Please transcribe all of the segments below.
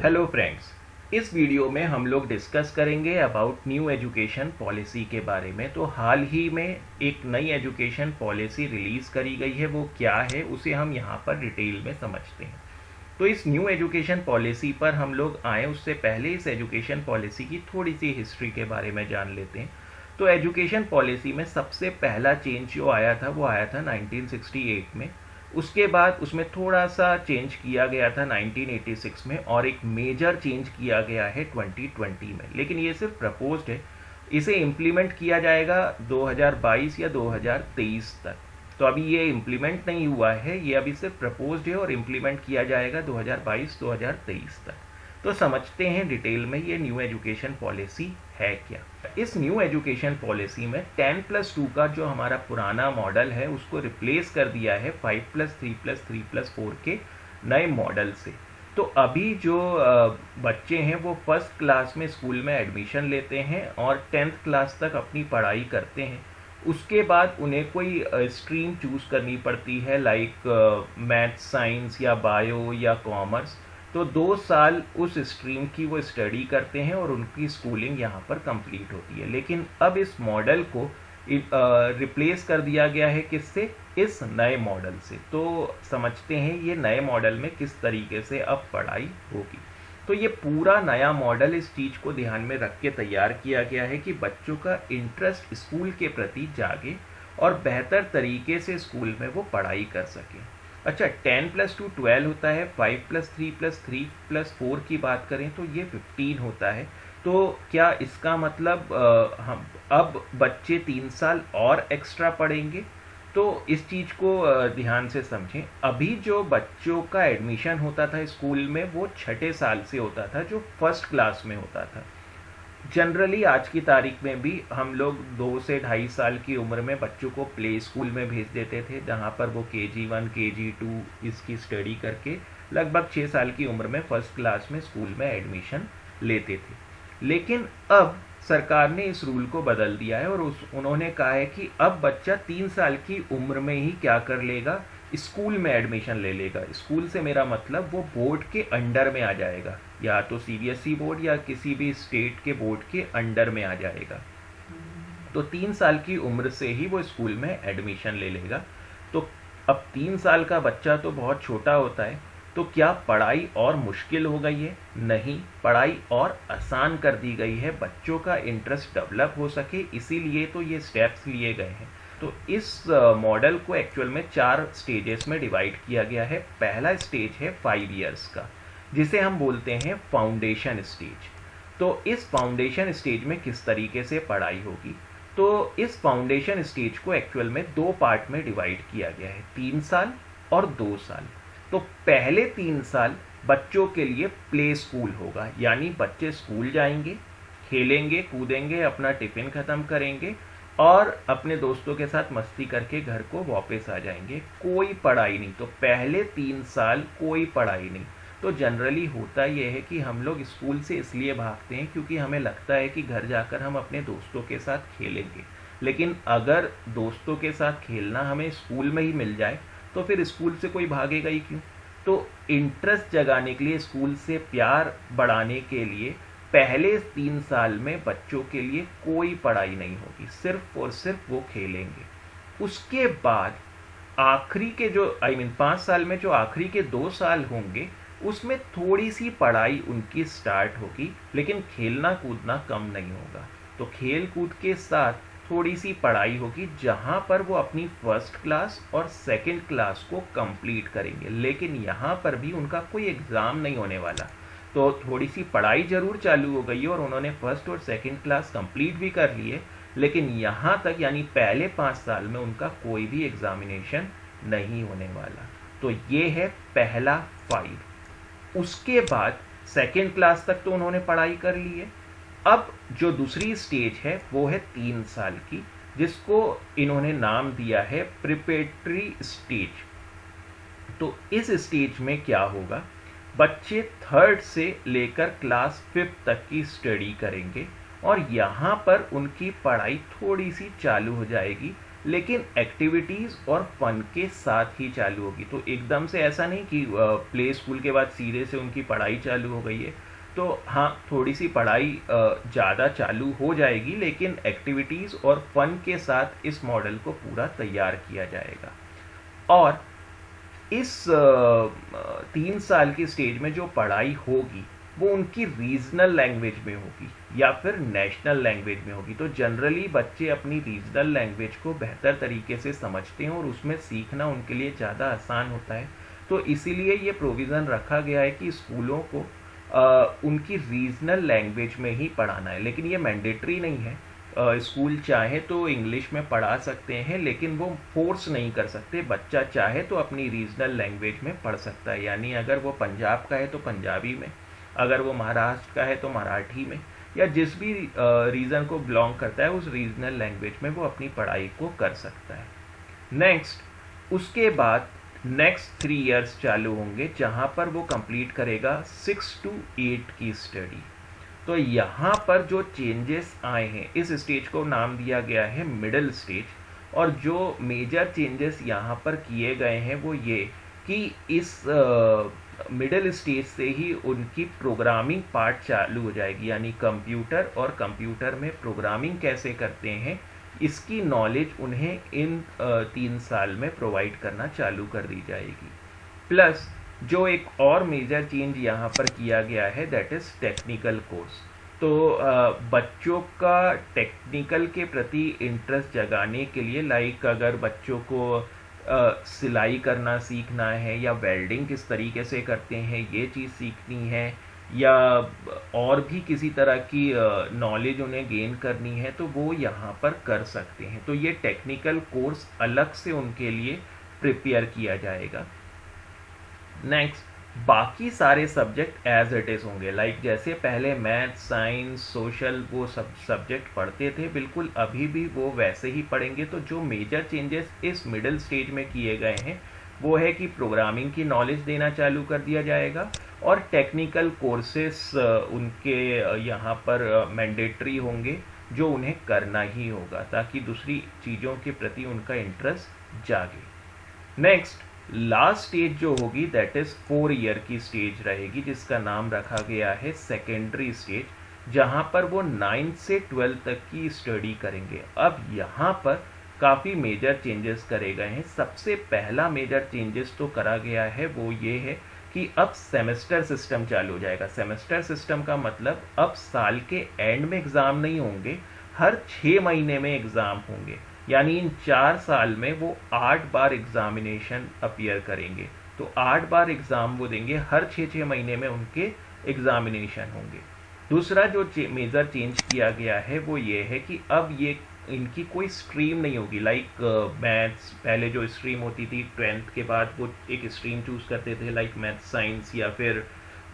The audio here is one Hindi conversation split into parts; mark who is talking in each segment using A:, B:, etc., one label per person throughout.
A: हेलो फ्रेंड्स, इस वीडियो में हम लोग डिस्कस करेंगे अबाउट न्यू एजुकेशन पॉलिसी के बारे में। तो हाल ही में एक नई एजुकेशन पॉलिसी रिलीज़ करी गई है, वो क्या है उसे हम यहाँ पर डिटेल में समझते हैं। तो इस न्यू एजुकेशन पॉलिसी पर हम लोग आए उससे पहले इस एजुकेशन पॉलिसी की थोड़ी सी हिस्ट्री के बारे में जान लेते हैं। तो एजुकेशन पॉलिसी में सबसे पहला चेंज जो आया था वो आया था 1968 में। उसके बाद उसमें थोड़ा सा चेंज किया गया था 1986 में, और एक मेजर चेंज किया गया है 2020 में। लेकिन ये सिर्फ प्रपोज्ड है, इसे इम्प्लीमेंट किया जाएगा 2022 या 2023 तक। तो अभी ये इम्प्लीमेंट नहीं हुआ है, ये अभी सिर्फ प्रपोज्ड है और इम्प्लीमेंट किया जाएगा 2022-2023 तक। तो समझते हैं डिटेल में ये न्यू एजुकेशन पॉलिसी है क्या। इस न्यू एजुकेशन पॉलिसी में 10+2 का जो हमारा पुराना मॉडल है उसको रिप्लेस कर दिया है 5+3+3+4 के नए मॉडल से। तो अभी जो बच्चे हैं वो फर्स्ट क्लास में स्कूल में एडमिशन लेते हैं और 10th क्लास तक अपनी पढ़ाई करते हैं। उसके बाद उन्हें कोई स्ट्रीम चूज़ करनी पड़ती है, लाइक मैथ्स, साइंस या बायो या कॉमर्स। तो 2 साल उस स्ट्रीम की वो स्टडी करते हैं और उनकी स्कूलिंग यहाँ पर कंप्लीट होती है। लेकिन अब इस मॉडल को रिप्लेस कर दिया गया है किससे? इस नए मॉडल से। तो समझते हैं ये नए मॉडल में किस तरीके से अब पढ़ाई होगी। तो ये पूरा नया मॉडल इस चीज़ को ध्यान में रख के तैयार किया गया है कि बच्चों का इंटरेस्ट स्कूल के प्रति जागे और बेहतर तरीके से स्कूल में वो पढ़ाई कर सकें। अच्छा, 10+2 12 होता है, 5+3+3+4 की बात करें तो ये 15 होता है। तो क्या इसका मतलब हम अब बच्चे 3 साल और एक्स्ट्रा पढ़ेंगे? तो इस चीज़ को ध्यान से समझें। अभी जो बच्चों का एडमिशन होता था स्कूल में वो 6ठे साल से होता था, जो फर्स्ट क्लास में होता था। जनरली आज की तारीख में भी हम लोग 2 से 2.5 साल की उम्र में बच्चों को प्ले स्कूल में भेज देते थे, जहाँ पर वो KG1 KG2 इसकी स्टडी करके लगभग 6 साल की उम्र में फर्स्ट क्लास में स्कूल में एडमिशन लेते थे। लेकिन अब सरकार ने इस रूल को बदल दिया है और उन्होंने कहा है कि अब बच्चा 3 साल की उम्र में ही क्या कर लेगा? स्कूल में एडमिशन ले लेगा। स्कूल से मेरा मतलब वो बोर्ड के अंडर में आ जाएगा, या तो CBSE बोर्ड या किसी भी स्टेट के बोर्ड के अंडर में आ जाएगा। तो 3 साल की उम्र से ही वो स्कूल में एडमिशन ले लेगा। तो अब 3 साल का बच्चा तो बहुत छोटा होता है, तो क्या पढ़ाई और मुश्किल हो गई है? नहीं, पढ़ाई और आसान कर दी गई है, बच्चों का इंटरेस्ट डेवलप हो सके, इसीलिए तो ये स्टेप्स लिए गए हैं। तो इस मॉडल को एक्चुअल में 4 स्टेजेस में डिवाइड किया गया है। पहला स्टेज है 5 इयर्स का, जिसे हम बोलते हैं फाउंडेशन स्टेज। तो इस फाउंडेशन स्टेज में किस तरीके से पढ़ाई होगी? तो इस फाउंडेशन स्टेज को एक्चुअल में 2 पार्ट में डिवाइड किया गया है, 3 साल और 2 साल। तो पहले 3 साल बच्चों के लिए प्ले स्कूल होगा, यानी बच्चे स्कूल जाएंगे, खेलेंगे कूदेंगे, अपना टिफिन ख़त्म करेंगे और अपने दोस्तों के साथ मस्ती करके घर को वापस आ जाएंगे। कोई पढ़ाई नहीं। तो पहले 3 साल कोई पढ़ाई नहीं। तो जनरली होता यह है कि हम लोग स्कूल से इसलिए भागते हैं क्योंकि हमें लगता है कि घर जाकर हम अपने दोस्तों के साथ खेलेंगे। लेकिन अगर दोस्तों के साथ खेलना हमें स्कूल में ही मिल जाए तो फिर स्कूल से कोई भागेगा ही क्यों? तो इंटरेस्ट जगाने के लिए, स्कूल से प्यार बढ़ाने के लिए पहले 3 साल में बच्चों के लिए कोई पढ़ाई नहीं होगी, सिर्फ और सिर्फ वो खेलेंगे। उसके बाद आखिरी के जो 5 साल में जो आखिरी के 2 साल होंगे उसमें थोड़ी सी पढ़ाई उनकी स्टार्ट होगी, लेकिन खेलना कूदना कम नहीं होगा। तो खेल कूद के साथ थोड़ी सी पढ़ाई होगी, जहाँ पर वो अपनी फर्स्ट क्लास और सेकंड क्लास को कंप्लीट करेंगे। लेकिन यहाँ पर भी उनका कोई एग्ज़ाम नहीं होने वाला। तो थोड़ी सी पढ़ाई ज़रूर चालू हो गई है और उन्होंने फर्स्ट और सेकंड क्लास कंप्लीट भी कर ली है, लेकिन यहाँ तक यानी पहले 5 साल में उनका कोई भी एग्जामिनेशन नहीं होने वाला। तो ये है पहला 5। उसके बाद सेकंड क्लास तक तो उन्होंने पढ़ाई कर ली है। अब जो दूसरी स्टेज है वो है 3 साल की, जिसको इन्होंने नाम दिया है प्रिपरेटरी स्टेज। तो इस स्टेज में क्या होगा? बच्चे 3rd से लेकर क्लास 5th तक की स्टडी करेंगे और यहाँ पर उनकी पढ़ाई थोड़ी सी चालू हो जाएगी, लेकिन एक्टिविटीज़ और फन के साथ ही चालू होगी। तो एकदम से ऐसा नहीं कि प्ले स्कूल के बाद सीधे से उनकी पढ़ाई चालू हो गई है। तो हाँ, थोड़ी सी पढ़ाई ज़्यादा चालू हो जाएगी, लेकिन एक्टिविटीज़ और फन के साथ इस मॉडल को पूरा तैयार किया जाएगा। और इस 3 साल की स्टेज में जो पढ़ाई होगी वो उनकी रीजनल लैंग्वेज में होगी या फिर नेशनल लैंग्वेज में होगी। तो जनरली बच्चे अपनी रीजनल लैंग्वेज को बेहतर तरीके से समझते हैं और उसमें सीखना उनके लिए ज़्यादा आसान होता है। तो इसीलिए ये प्रोविज़न रखा गया है कि स्कूलों को उनकी रीजनल लैंग्वेज में ही पढ़ाना है, लेकिन ये मैंडेटरी नहीं है। स्कूल चाहे तो इंग्लिश में पढ़ा सकते हैं, लेकिन वो फोर्स नहीं कर सकते। बच्चा चाहे तो अपनी रीजनल लैंग्वेज में पढ़ सकता है, यानी अगर वो पंजाब का है तो पंजाबी में, अगर वो महाराष्ट्र का है तो मराठी में, या जिस भी रीजन को बिलोंग करता है उस रीजनल लैंग्वेज में वो अपनी पढ़ाई को कर सकता है। नेक्स्ट, उसके बाद नेक्स्ट 3 इयर्स चालू होंगे जहाँ पर वो कंप्लीट करेगा 6 to 8 की स्टडी। तो यहाँ पर जो चेंजेस आए हैं, इस स्टेज को नाम दिया गया है मिडिल स्टेज। और जो मेजर चेंजेस यहाँ पर किए गए हैं वो ये कि इस मिडिल स्टेज से ही उनकी प्रोग्रामिंग पार्ट चालू हो जाएगी, यानी कंप्यूटर और कंप्यूटर में प्रोग्रामिंग कैसे करते हैं इसकी नॉलेज उन्हें इन 3 साल में प्रोवाइड करना चालू कर दी जाएगी। प्लस जो एक और मेजर चेंज यहाँ पर किया गया है दैट इज़ टेक्निकल कोर्स। तो बच्चों का टेक्निकल के प्रति इंटरेस्ट जगाने के लिए, लाइक अगर बच्चों को सिलाई करना सीखना है या वेल्डिंग किस तरीके से करते हैं ये चीज़ सीखनी है, या और भी किसी तरह की नॉलेज उन्हें गेन करनी है, तो वो यहाँ पर कर सकते हैं। तो ये टेक्निकल कोर्स अलग से उनके लिए प्रिपेयर किया जाएगा। नेक्स्ट, बाकी सारे सब्जेक्ट एज इट इज़ होंगे, लाइक जैसे पहले मैथ, साइंस, सोशल वो सब सब्जेक्ट पढ़ते थे, बिल्कुल अभी भी वो वैसे ही पढ़ेंगे। तो जो मेजर चेंजेस इस मिडिल स्टेज में किए गए हैं वो है कि प्रोग्रामिंग की नॉलेज देना चालू कर दिया जाएगा और टेक्निकल कोर्सेस उनके यहाँ पर मैंडेटरी होंगे जो उन्हें करना ही होगा, ताकि दूसरी चीज़ों के प्रति उनका इंटरेस्ट जागे। नेक्स्ट, लास्ट स्टेज जो होगी दैट इज़ 4 ईयर की स्टेज रहेगी, जिसका नाम रखा गया है सेकेंडरी स्टेज, जहाँ पर वो 9th से 12th तक की स्टडी करेंगे। अब यहाँ पर काफ़ी मेजर चेंजेस करे गए हैं। सबसे पहला मेजर चेंजेस तो करा गया है वो ये है कि अब सेमेस्टर सिस्टम चालू हो जाएगा। सेमेस्टर सिस्टम का मतलब अब साल के एंड में एग्ज़ाम नहीं होंगे, हर 6 महीने में एग्ज़ाम होंगे, यानी इन 4 साल में वो 8 बार एग्जामिनेशन अपीयर करेंगे। तो 8 बार एग्ज़ाम वो देंगे, हर 6-6 महीने में उनके एग्जामिनेशन होंगे। दूसरा जो मेजर चेंज किया गया है वो ये है कि अब ये इनकी कोई स्ट्रीम नहीं होगी, लाइक मैथ्स पहले जो स्ट्रीम होती थी 10th के बाद वो एक स्ट्रीम चूज़ करते थे, लाइक मैथ साइंस या फिर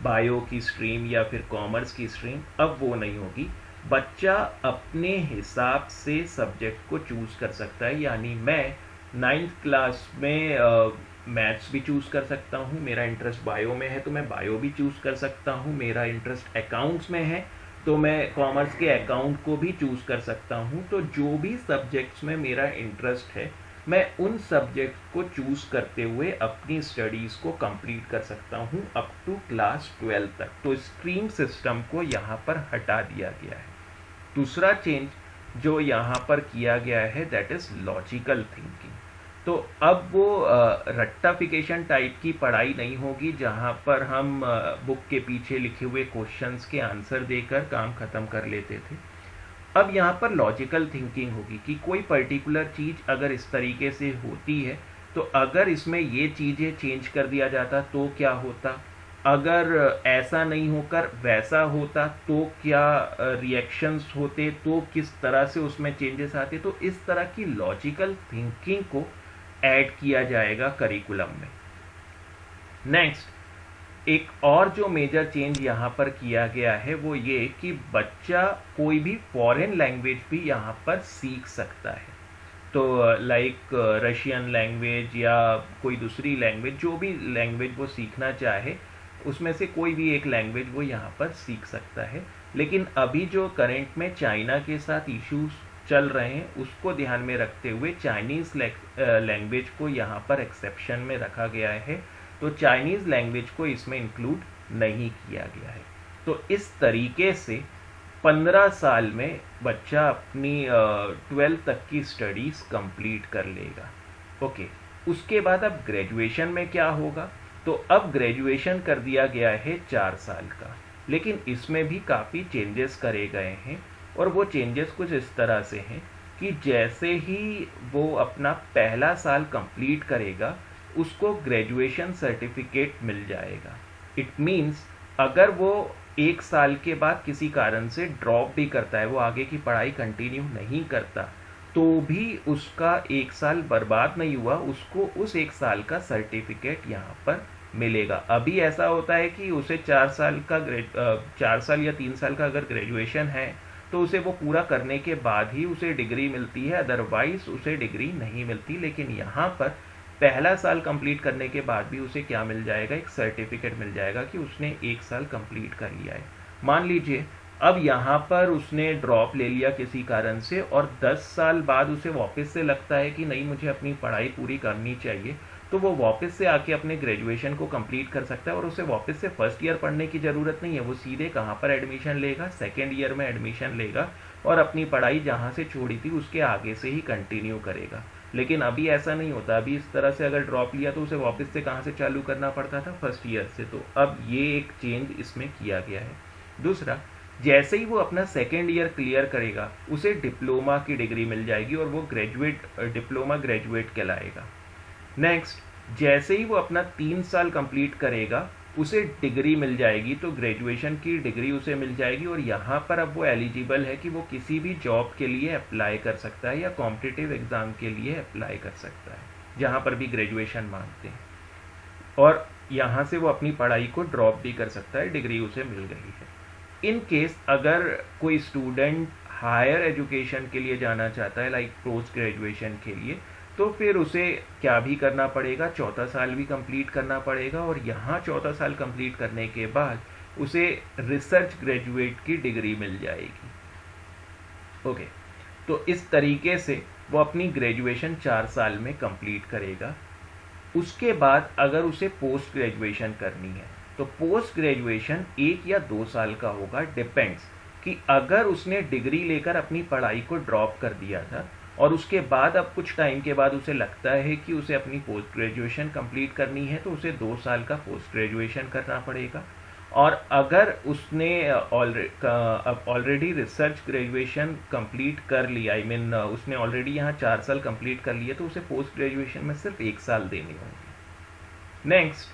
A: बायो की स्ट्रीम या फिर कॉमर्स की स्ट्रीम, अब वो नहीं होगी। बच्चा अपने हिसाब से सब्जेक्ट को चूज़ कर सकता है, यानी मैं 9th क्लास में मैथ्स भी चूज़ कर सकता हूँ, मेरा इंटरेस्ट बायो में है तो मैं बायो भी चूज़ कर सकता हूँ, मेरा इंटरेस्ट अकाउंट्स में है तो मैं कॉमर्स के अकाउंट को भी चूज़ कर सकता हूँ। तो जो भी सब्जेक्ट्स में मेरा इंटरेस्ट है मैं उन सब्जेक्ट को चूज़ करते हुए अपनी स्टडीज़ को कंप्लीट कर सकता हूँ अप टू क्लास 12 तक। तो स्ट्रीम सिस्टम को यहाँ पर हटा दिया गया है। दूसरा चेंज जो यहाँ पर किया गया है दैट इज़ लॉजिकल थिंकिंग। तो अब वो रट्टाफिकेशन टाइप की पढ़ाई नहीं होगी जहाँ पर हम बुक के पीछे लिखे हुए क्वेश्चंस के आंसर देकर काम ख़त्म कर लेते थे। अब यहाँ पर लॉजिकल थिंकिंग होगी कि कोई पर्टिकुलर चीज़ अगर इस तरीके से होती है तो अगर इसमें ये चीज़ें चेंज कर दिया जाता तो क्या होता, अगर ऐसा नहीं होकर वैसा होता तो क्या रिएक्शंस होते, तो किस तरह से उसमें चेंजेस आते। तो इस तरह की लॉजिकल थिंकिंग को ऐड किया जाएगा करिकुलम में। नेक्स्ट, एक और जो मेजर चेंज यहाँ पर किया गया है वो ये कि बच्चा कोई भी फॉरेन लैंग्वेज भी यहाँ पर सीख सकता है। तो लाइक रशियन लैंग्वेज या कोई दूसरी लैंग्वेज, जो भी लैंग्वेज वो सीखना चाहे उसमें से कोई भी एक लैंग्वेज वो यहाँ पर सीख सकता है। लेकिन अभी जो करंट में चाइना के साथ इश्यूज चल रहे हैं उसको ध्यान में रखते हुए चाइनीज़ लैंग्वेज को यहाँ पर एक्सेप्शन में रखा गया है। तो चाइनीज़ लैंग्वेज को इसमें इंक्लूड नहीं किया गया है। तो इस तरीके से 15 साल में बच्चा अपनी 12th तक की स्टडीज़ कंप्लीट कर लेगा। ओके, उसके बाद अब ग्रेजुएशन में क्या होगा? तो अब ग्रेजुएशन कर दिया गया है 4 साल का, लेकिन इसमें भी काफ़ी चेंजेस करे गए हैं। और वो चेंजेस कुछ इस तरह से हैं कि जैसे ही वो अपना पहला साल कंप्लीट करेगा उसको ग्रेजुएशन सर्टिफिकेट मिल जाएगा। इट मीन्स अगर वो 1 साल के बाद किसी कारण से ड्रॉप भी करता है, वो आगे की पढ़ाई कंटिन्यू नहीं करता, तो भी उसका 1 साल बर्बाद नहीं हुआ, उसको उस 1 साल का सर्टिफिकेट यहाँ पर मिलेगा। अभी ऐसा होता है कि उसे 4 साल या 3 साल का अगर ग्रेजुएशन है तो उसे वो पूरा करने के बाद ही उसे डिग्री मिलती है, अदरवाइज उसे डिग्री नहीं मिलती। लेकिन यहाँ पर पहला साल कंप्लीट करने के बाद भी उसे क्या मिल जाएगा? एक सर्टिफिकेट मिल जाएगा कि उसने 1 साल कंप्लीट कर लिया है। मान लीजिए अब यहाँ पर उसने ड्रॉप ले लिया किसी कारण से और 10 साल बाद उसे वापस से लगता है कि नहीं, मुझे अपनी पढ़ाई पूरी करनी चाहिए, तो वो वापस से आके अपने ग्रेजुएशन को कंप्लीट कर सकता है और उसे वापस से फर्स्ट ईयर पढ़ने की ज़रूरत नहीं है। वो सीधे कहाँ पर एडमिशन लेगा? सेकेंड ईयर में एडमिशन लेगा और अपनी पढ़ाई जहाँ से छोड़ी थी उसके आगे से ही कंटिन्यू करेगा। लेकिन अभी ऐसा नहीं होता। अभी इस तरह से अगर ड्रॉप लिया तो उसे वापस से कहाँ से चालू करना पड़ता था? फर्स्ट ईयर से। तो अब ये एक चेंज इसमें किया गया है। दूसरा, जैसे ही वो अपना सेकेंड ईयर क्लियर करेगा उसे डिप्लोमा की डिग्री मिल जाएगी और वो डिप्लोमा ग्रेजुएट कहलाएगा। नेक्स्ट, जैसे ही वो अपना 3 साल कंप्लीट करेगा उसे डिग्री मिल जाएगी, तो ग्रेजुएशन की डिग्री उसे मिल जाएगी और यहाँ पर अब वो एलिजिबल है कि वो किसी भी जॉब के लिए अप्लाई कर सकता है या कॉम्पिटिटिव एग्ज़ाम के लिए अप्लाई कर सकता है जहाँ पर भी ग्रेजुएशन मांगते हैं। और यहाँ से वो अपनी पढ़ाई को ड्रॉप भी कर सकता है, डिग्री उसे मिल गई है। इन केस अगर कोई स्टूडेंट हायर एजुकेशन के लिए जाना चाहता है, लाइक पोस्ट ग्रेजुएशन के लिए, तो फिर उसे क्या भी करना पड़ेगा? 4था साल भी कंप्लीट करना पड़ेगा और यहाँ 4था साल कंप्लीट करने के बाद उसे रिसर्च ग्रेजुएट की डिग्री मिल जाएगी। ओके, तो इस तरीके से वो अपनी ग्रेजुएशन 4 साल में कंप्लीट करेगा। उसके बाद अगर उसे पोस्ट ग्रेजुएशन करनी है तो पोस्ट ग्रेजुएशन 1 या 2 साल का होगा, डिपेंड्स कि अगर उसने डिग्री लेकर अपनी पढ़ाई को ड्रॉप कर दिया था और उसके बाद अब कुछ टाइम के बाद उसे लगता है कि उसे अपनी पोस्ट ग्रेजुएशन कंप्लीट करनी है तो उसे 2 साल का पोस्ट ग्रेजुएशन करना पड़ेगा। और अगर उसने ऑलरेडी रिसर्च ग्रेजुएशन कंप्लीट कर लिया, आई मीन उसने ऑलरेडी यहाँ 4 साल कंप्लीट कर लिए, तो उसे पोस्ट ग्रेजुएशन में सिर्फ 1 साल देने होंगे। नेक्स्ट,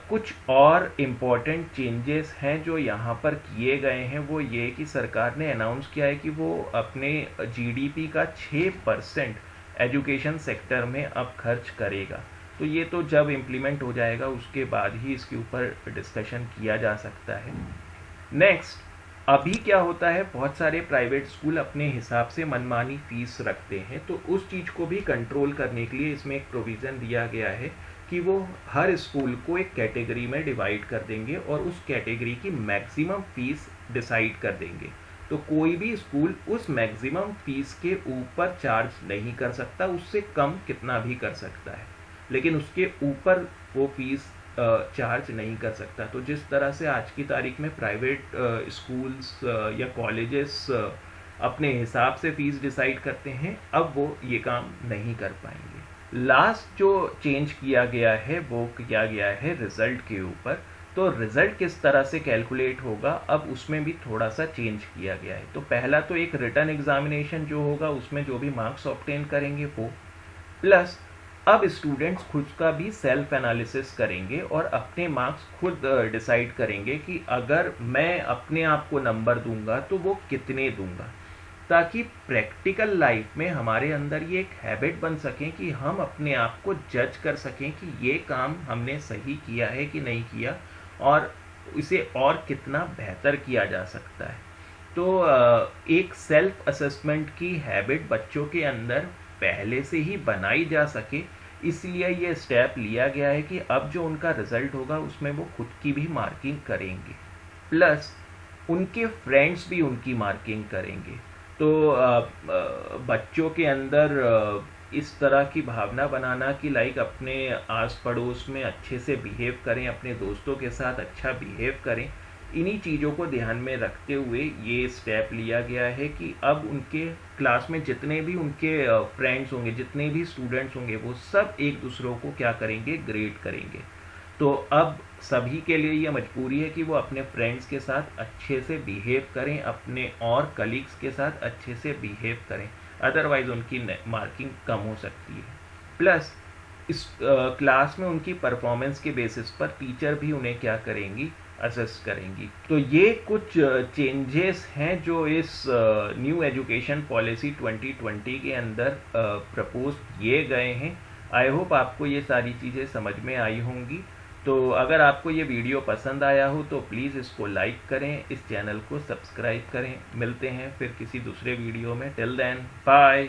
A: कुछ और इम्पॉर्टेंट चेंजेस हैं जो यहाँ पर किए गए हैं। वो ये कि सरकार ने अनाउंस किया है कि वो अपने जीडीपी का 6% एजुकेशन सेक्टर में अब खर्च करेगा। तो ये तो जब इम्प्लीमेंट हो जाएगा उसके बाद ही इसके ऊपर डिस्कशन किया जा सकता है। नेक्स्ट, अभी क्या होता है, बहुत सारे प्राइवेट स्कूल अपने हिसाब से मनमानी फीस रखते हैं, तो उस चीज़ को भी कंट्रोल करने के लिए इसमें एक प्रोविज़न दिया गया है कि वो हर स्कूल को एक कैटेगरी में डिवाइड कर देंगे और उस कैटेगरी की मैक्सिमम फीस डिसाइड कर देंगे। तो कोई भी स्कूल उस मैक्सिमम फीस के ऊपर चार्ज नहीं कर सकता, उससे कम कितना भी कर सकता है, लेकिन उसके ऊपर वो फीस चार्ज नहीं कर सकता। तो जिस तरह से आज की तारीख में प्राइवेट स्कूल्स या कॉलेजेस अपने हिसाब से फीस डिसाइड करते हैं, अब वो ये काम नहीं कर पाएंगे। लास्ट जो चेंज किया गया है वो किया गया है रिज़ल्ट के ऊपर। तो रिज़ल्ट किस तरह से कैलकुलेट होगा, अब उसमें भी थोड़ा सा चेंज किया गया है। तो पहला तो एक रिटन एग्जामिनेशन जो होगा उसमें जो भी मार्क्स ऑब्टेन करेंगे वो, प्लस अब स्टूडेंट्स खुद का भी सेल्फ एनालिसिस करेंगे और अपने मार्क्स खुद डिसाइड करेंगे कि अगर मैं अपने आप को नंबर दूंगा तो वो कितने दूंगा, ताकि प्रैक्टिकल लाइफ में हमारे अंदर ये एक हैबिट बन सके कि हम अपने आप को जज कर सकें कि ये काम हमने सही किया है कि नहीं किया और इसे और कितना बेहतर किया जा सकता है। तो एक सेल्फ असेसमेंट की हैबिट बच्चों के अंदर पहले से ही बनाई जा सके, इसलिए ये स्टेप लिया गया है कि अब जो उनका रिजल्ट होगा उसमें वो खुद की भी मार्किंग करेंगे, प्लस उनके फ्रेंड्स भी उनकी मार्किंग करेंगे। तो बच्चों के अंदर इस तरह की भावना बनाना कि लाइक अपने आस पड़ोस में अच्छे से बिहेव करें, अपने दोस्तों के साथ अच्छा बिहेव करें, इन्हीं चीज़ों को ध्यान में रखते हुए ये स्टेप लिया गया है कि अब उनके क्लास में जितने भी उनके फ्रेंड्स होंगे, जितने भी स्टूडेंट्स होंगे, वो सब एक दूसरों को क्या करेंगे, ग्रेड करेंगे। तो अब सभी के लिए ये मजबूरी है कि वो अपने फ्रेंड्स के साथ अच्छे से बिहेव करें, अपने और कलीग्स के साथ अच्छे से बिहेव करें, अदरवाइज उनकी मार्किंग कम हो सकती है। प्लस इस क्लास में उनकी परफॉर्मेंस के बेसिस पर टीचर भी उन्हें क्या करेंगी, असेस करेंगी। तो ये कुछ चेंजेस हैं जो इस न्यू एजुकेशन पॉलिसी 2020 के अंदर प्रपोज किए गए हैं। आई होप आपको ये सारी चीज़ें समझ में आई होंगी। तो अगर आपको ये वीडियो पसंद आया हो तो प्लीज़ इसको लाइक करें, इस चैनल को सब्सक्राइब करें। मिलते हैं फिर किसी दूसरे वीडियो में। Till then bye.